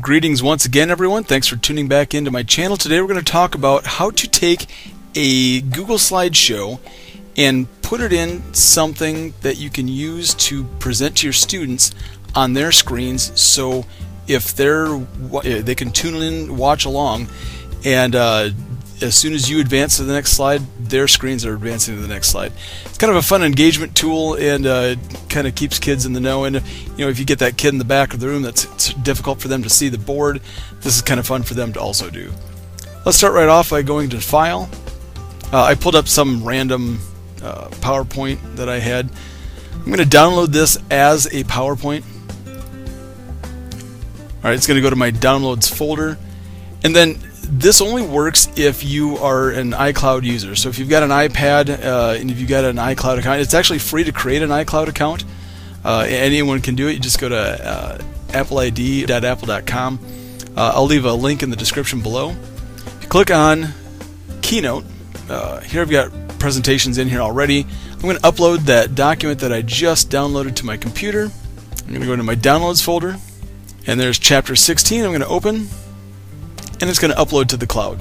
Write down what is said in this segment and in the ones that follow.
Greetings once again, everyone. Thanks for tuning back into my channel. Today we're going to talk about how to take a Google slideshow and put it in something that you can use to present to your students on their screens, so if they can tune in, watch along, and as soon as you advance to the next slide, their screens are advancing to the next slide. It's kind of a fun engagement tool, and kind of keeps kids in the know. And if you get that kid in the back of the room that's difficult for them to see the board, this is kind of fun for them to also do. Let's start right off by going to File. I pulled up some random PowerPoint that I had. I'm going to download this as a PowerPoint. Alright, it's going to go to my Downloads folder, and then this only works if you are an iCloud user. So if you've got an iPad and if you've got an iCloud account, it's actually free to create an iCloud account. Anyone can do it. You just go to appleid.apple.com. I'll leave a link in the description below. If you click on Keynote, here I've got presentations in here already. I'm going to upload that document that I just downloaded to my computer. I'm going to go into my Downloads folder, and there's Chapter 16. I'm going to open, and it's going to upload to the cloud.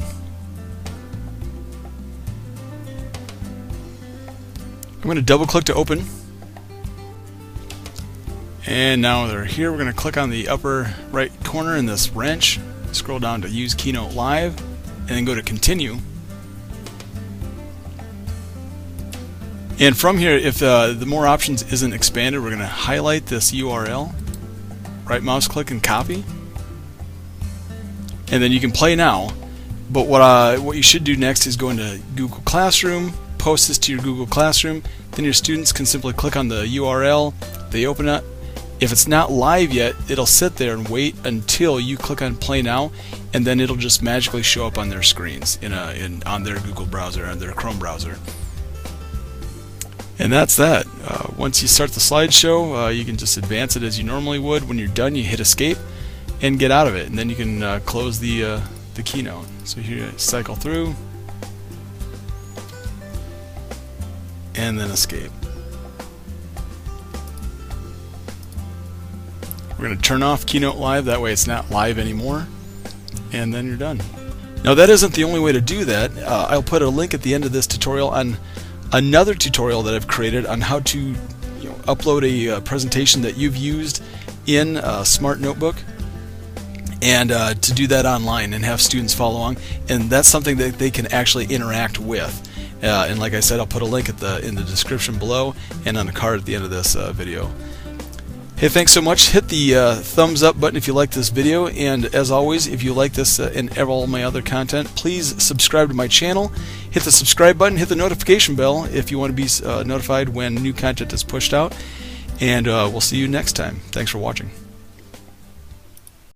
I'm going to double click to open, and now they're here. We're going to click on the upper right corner in this wrench, scroll down to Use Keynote Live, and then go to Continue. And from here, if the More Options isn't expanded, we're going to highlight this URL, right mouse click and copy, and then you can play now. But what you should do next is go into Google Classroom, post this to your Google Classroom, then your students can simply click on the URL, they open it. If it's not live yet, it'll sit there and wait until you click on Play Now, and then it'll just magically show up on their screens on their Google browser, on their Chrome browser. And that's that. Once you start the slideshow, you can just advance it as you normally would. When you're done, you hit Escape and get out of it, and then you can close the keynote. So here you cycle through and then Escape. We're going to turn off Keynote Live, that way it's not live anymore, and then you're done. Now that isn't the only way to do that. I'll put a link at the end of this tutorial on another tutorial that I've created on how to upload a presentation that you've used in a Smart Notebook, and to do that online and have students follow along, and that's something that they can actually interact with. And like I said, I'll put a link in the description below and on the card at the end of this video. Hey, thanks so much. Hit the thumbs up button if you like this video, and as always, if you like this and all my other content, please subscribe to my channel. Hit the subscribe button, hit the notification bell if you want to be notified when new content is pushed out, and we'll see you next time. Thanks for watching.